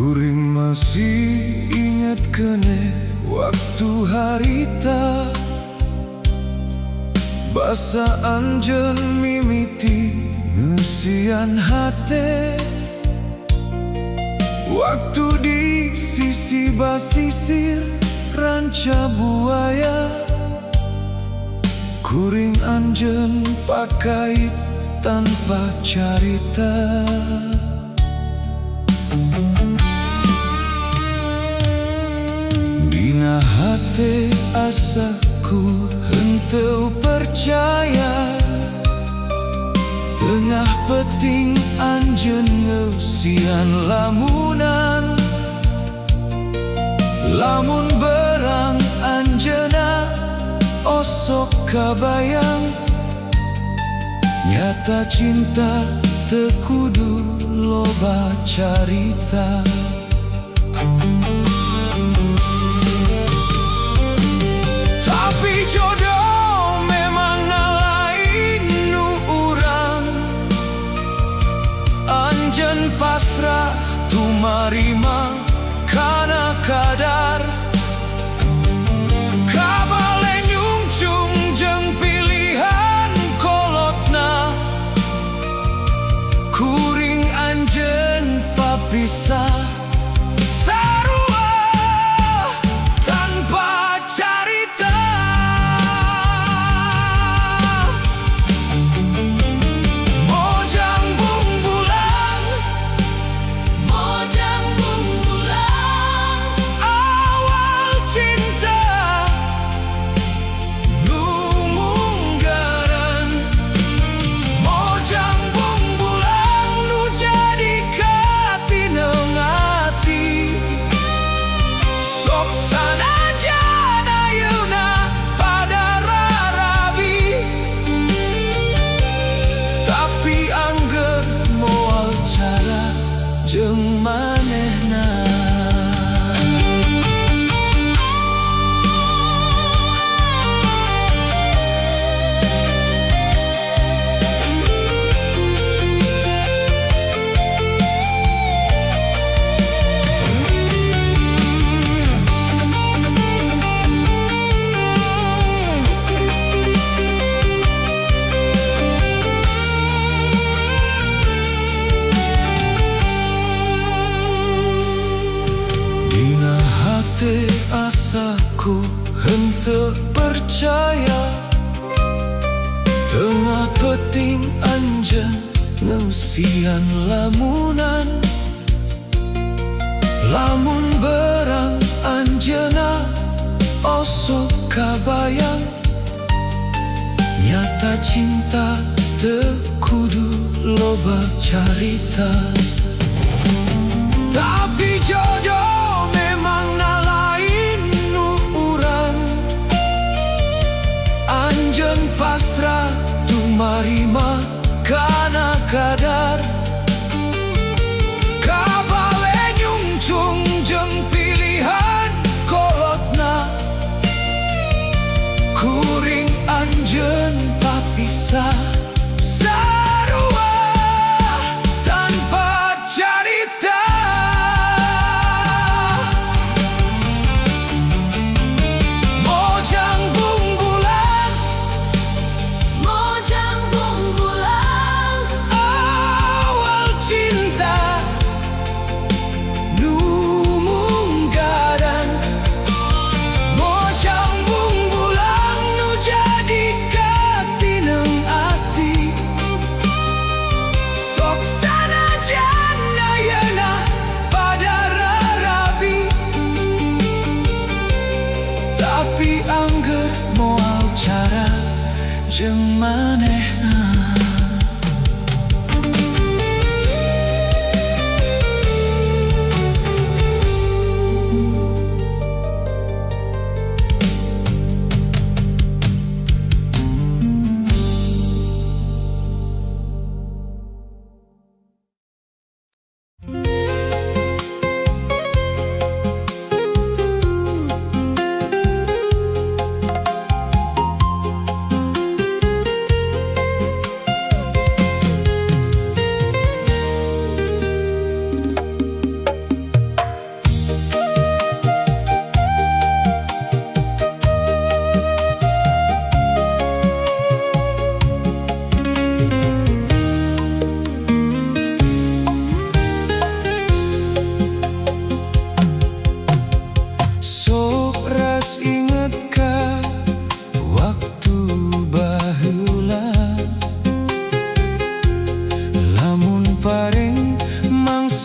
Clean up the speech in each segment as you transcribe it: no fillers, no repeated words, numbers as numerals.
Kuring masih ingat kene waktu harita basa anjeun mimiti ngeusian hate. Waktu di sisi basisir ranca buaya, kuring anjeun pakait tanpa carita. Dina hate asaku henteu percaya, tengah peting anjeun ngeusian lamunan. Lamun berang anjeunna osok kabayang, nyata cinta teu kudu loba carita. Tapi jodoh memang lain nu urang, anjeun pasrah tumarima kana kadar. Kabale nyungcung jeung pilihan kolotna, kuring anjeun papisah sarua tanpa carita. Mojang bumbulan, mojang bumbulan, awal cinta nu munggaran. Mojang bumbulan nu jadi katineng ati, sok sanajan ayeuna pada rarabi, tapi angger moal cara jeung manehna. Dina hate asaku henteu percaya, tengah peting anjeun ngeusian lamunan. Lamun berang anjeunna osok kabayang, nyata cinta teu kudu loba carita. Tapi jodoh memang lain nu urang, anjeun pasrah tumarima kana kadar. Kabale nyungcung jeung pilihan kolotna, kuring anjeun papisah sarua tanpa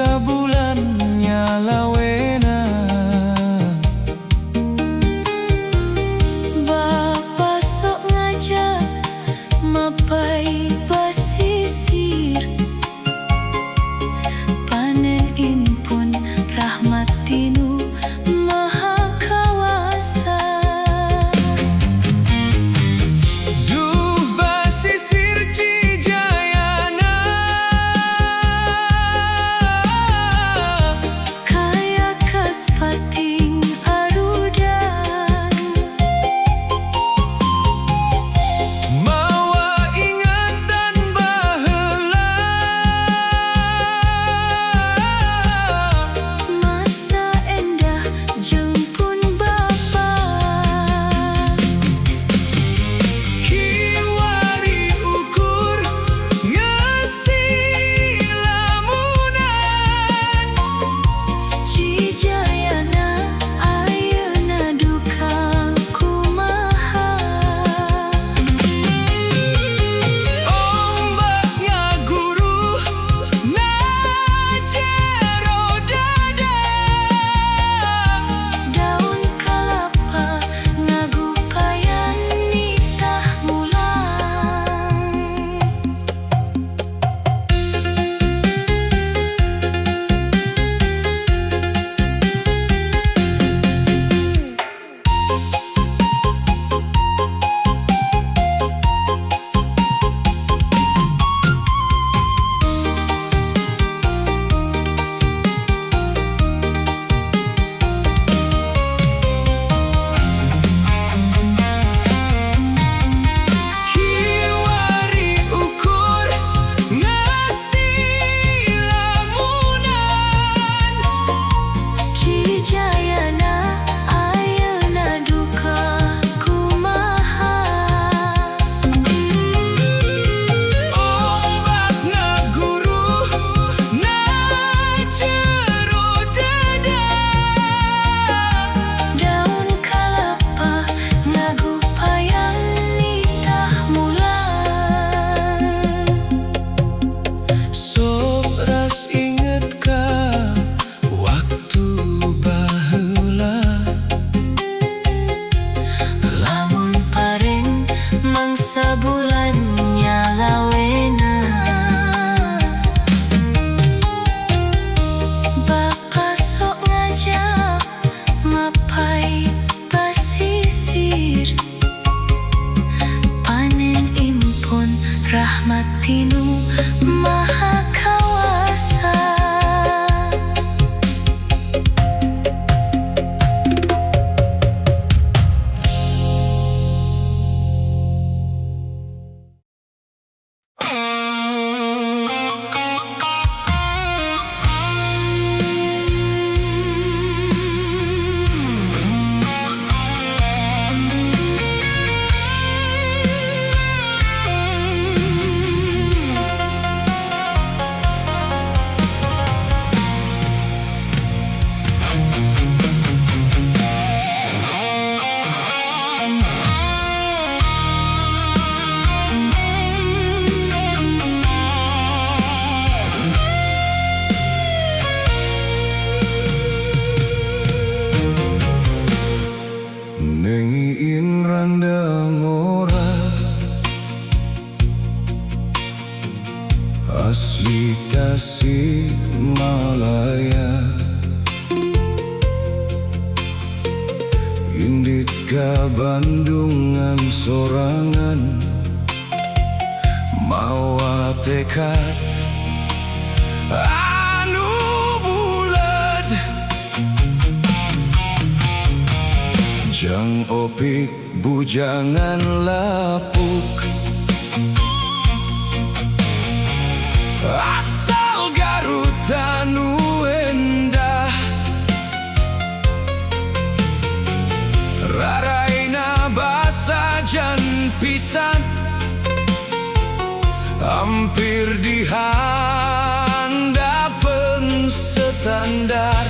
mangsa bulan nyalawena. Bapa sok ngajak mapai basisir, panen impun rahmat Tinu Maha Kawasa. Duh basisir Cijayana, Kaya kas pating arudan, mawa ingatan baheula. masa endah jempun Bapa. Kiwari ukur ngasih lamunan, Cijayana ayeuna duka kumaha. ombak ngaguru na jero dada. Daun kalapa ngagupayan nitah mulang. Kiwari ukur ngasih lamunan, Cijayana ayeuna duka kumaha. ombak ngaguru na jero dada. Daun kalapa ngagupayan nitah mulang. Sok ras inget ka waktu baheula, Lamun paring mangsa bulan nyalawena. Bapa sok ngajak mapai basisir, panen impun rahmat Tinu Maha Kawasa. nengiin randa ngora asli Tasik Malaya. Indit ka Bandungan sorangan, mawa tekad anu bulat. Jang opik bujangan lapuk, asal Garut anu endah. Raraina basa jan pisan, hampir dihandapen standar.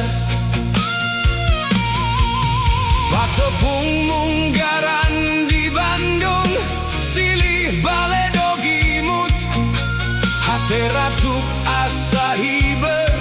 Patepung munggaran di Bandung, silih baledog imut, hate ratuk asa hiber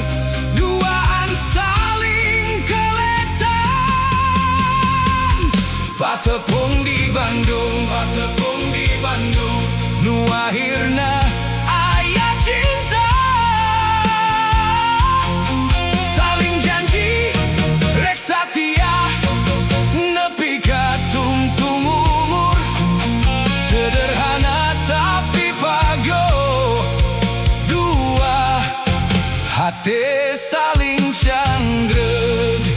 hati saling canggrek.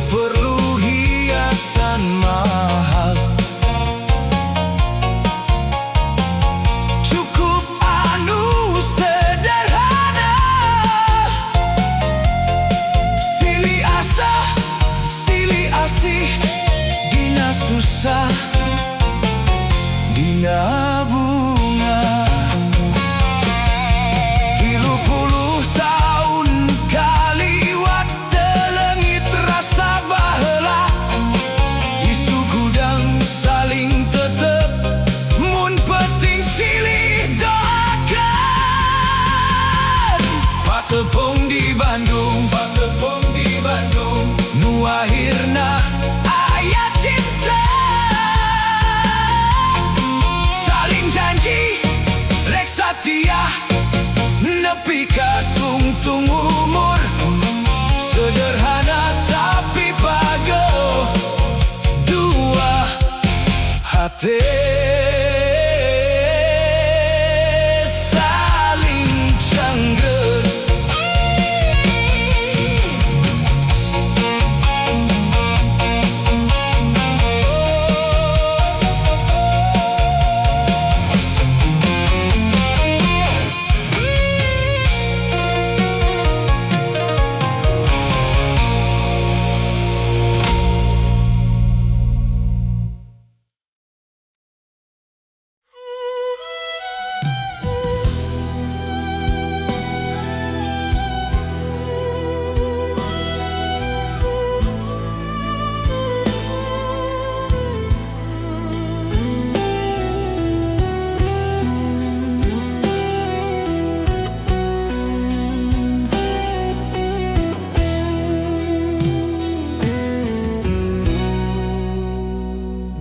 Perlu hiasan mahal, cukup anu sederhana. Silih asa, silih asih, dina susah, dina bunga. 30 tahun kaliwat telengit rasa baheula, isu gudang saling tetep, mun penting silih doakan. Patepung di Bandung, patepung di Bandung, nu akhirna aya cinta. Saling janji, rek satia, nepi ka tungtung umur. Sederhana tapi pago, dua hati saling canggrek.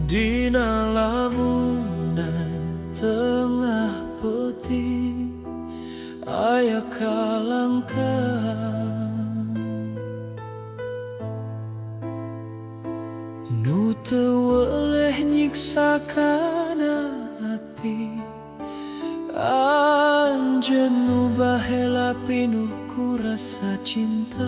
Dina lamunan tengah putih aya kalangkah, nu teu weleh nyiksa kana hati. Anjeun nu baheula pinuh ku rasa cinta,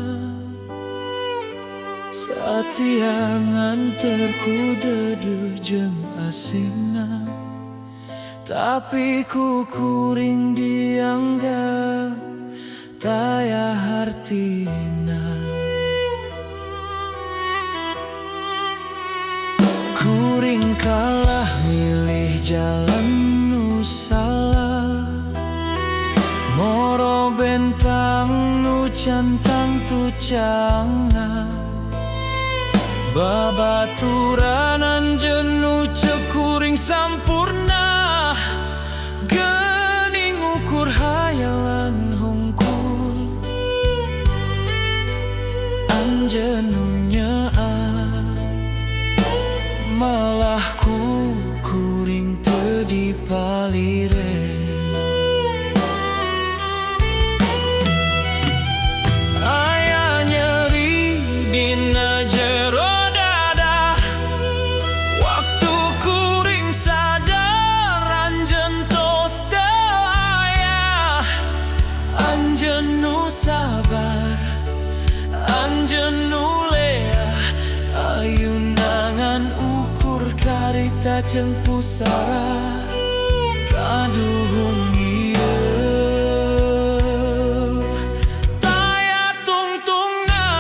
satia nganterku deduh jeung asingna. Tapi ku kuring dianggap taya hartina. Kuring kalah milih jalan nu salah, moro bentang nu cantang tu cangan. Babaturan jenuh cekuring sampurna, geuning ukur hayalan hungkul. Anjeun nyeak, malah ku kuring teu dipalire. Aya nyeri dina jero sabar, anjeun nu lea, ayunangan ukur karita jeung pusara kaduhung ieu taya tungtungna.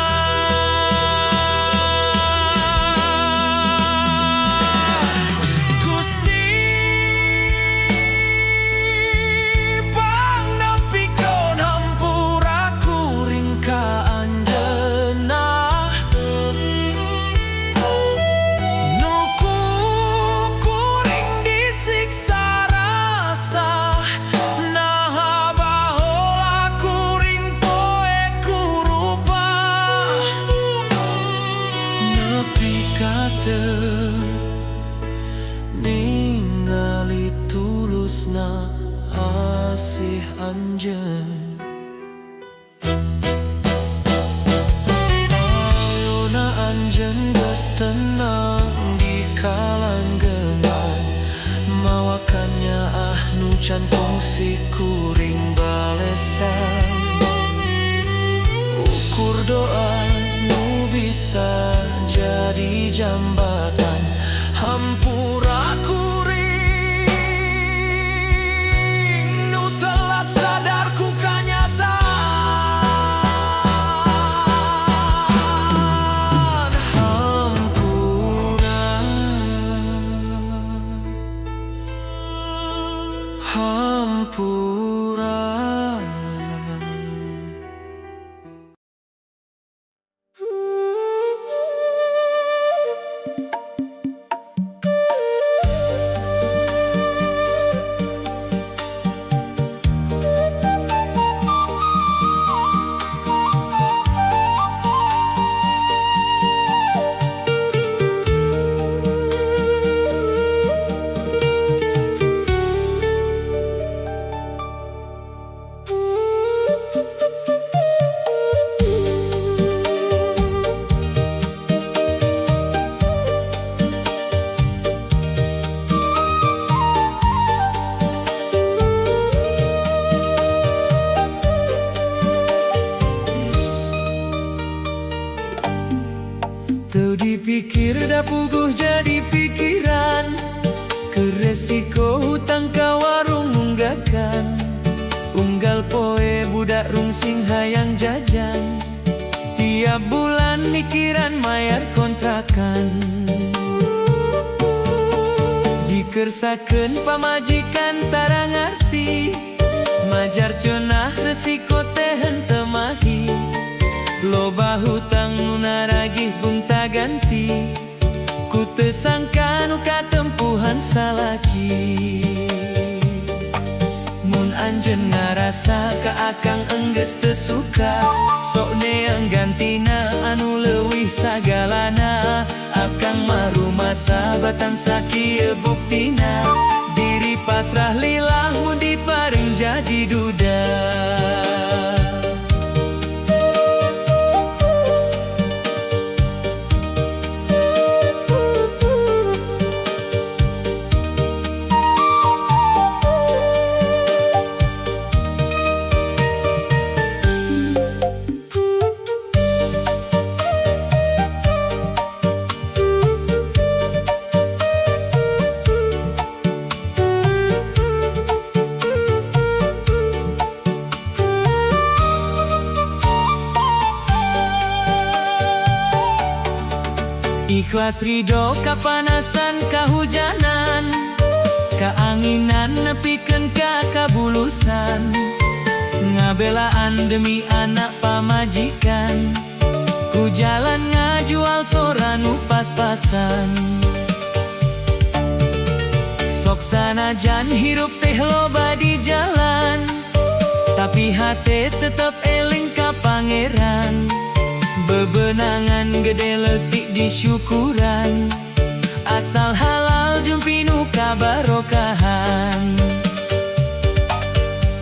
Gusti pangapikeun hampura kuring ka anjeunna, nu ku kuring disiksa anjeun. Ayeuna anjeun geus tenang di kalanggengan, mawakannya nu can kongsi kuring balesan. Ukur doa nu bisa jadi jambatan, hampura kuring nu telat sadar ku kanyataan. Hampura. Teu dipikir da puguh jadi pikiran, keresiko hutang ka warung nunggakan. Unggal poe budak rungsing hayang jajan, tiap bulan mikiran mayar kontrakan. Dikersakeun pamajikan tara ngarti, majar cenah resiko teh henteu mahi. Loba hutang nu naragih gunta ganti, ku teu sangka nu katempuhan salaki. Mun anjeun ngarasa ka akang enggeus teu suka, sok neang gantina anu leuwih sagalana. Akang mah rumasa batan sakieu buktina, diri pasrah lillah mun diparing jadi duda. Ikhlas ridho kapanasan kahujanan, kaanginan nepikeun ka kabulusan. Ngabelaan demi anak pamajikan, ku jalan ngajual sora nu pas-pasan. Sok sanajan hirup teh loba di jalan, tapi hate tetep eling ka pangeran. Bebenangan gede letik di syukuran, asal halal jeung pinu kabarokahan.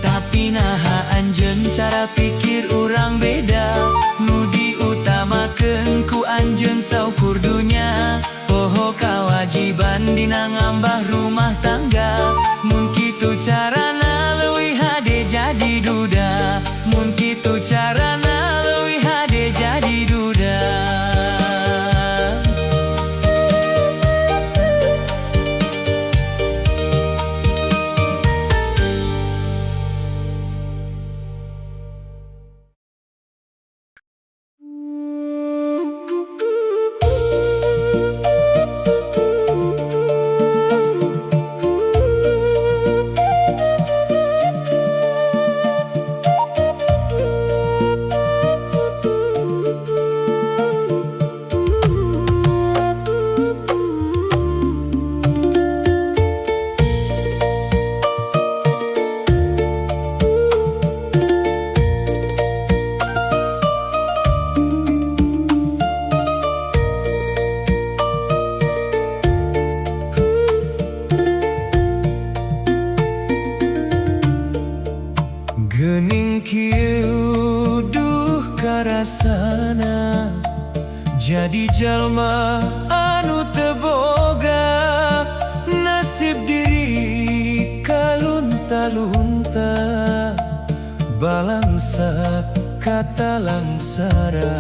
Tapi naha anjeun cara pikir urang beda, nu diutamakeun ku anjeun saukur dunya. Poho kawajiban dina ngambah rumah tangga, mun kitu carana leuwih hade jadi duda. Mun kitu carana leuwih hade jadi duda. Gening kieu duh karasana jadi jalma anu teu boga nasib diri kalunta-lunta balangsa kata langsara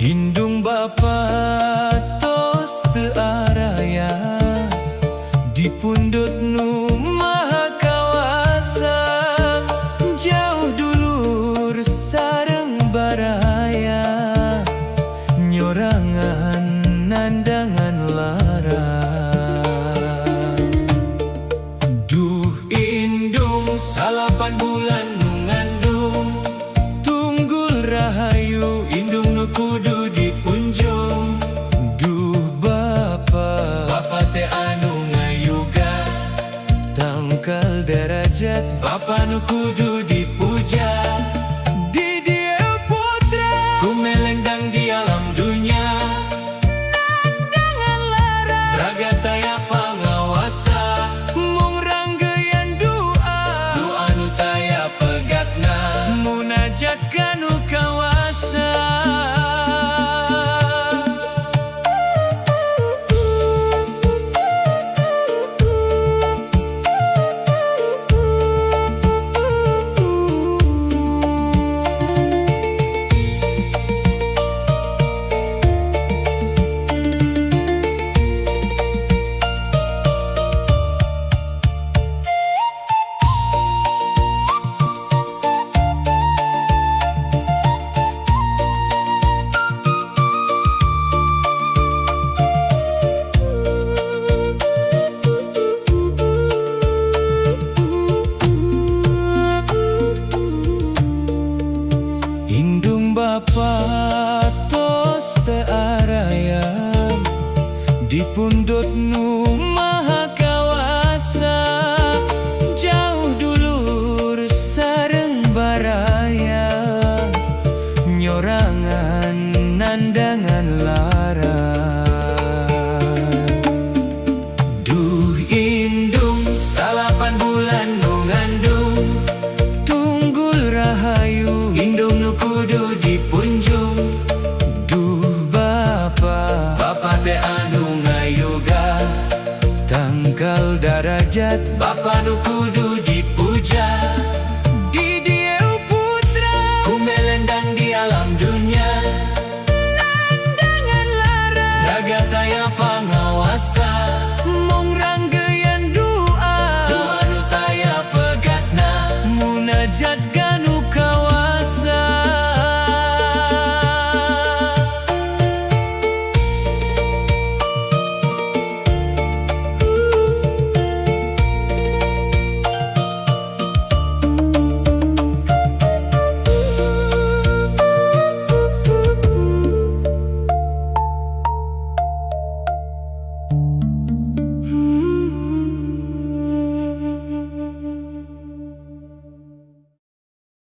indung bapa tos teu araya di pundut nu maha kawasa jauh dulur sareng baraya nyorangan nandangan lara duh indung salapan bulan nu ngandung tunggul rahayu indung nu kudu dipunjung duh bapa teh anu tangkal derajat bapa nu kudu dipuja di dieu putra kumelengdang di alam dunia nandangan lara raga taya pangawasa mung ranggeyan doa nu taya pegatna munajat kanu kawasa. Indung bapa tos teu araya di pundut nu maha kawasa jauh dulur sareng baraya nyorangan nandangan lara duh indung salapan bulan nu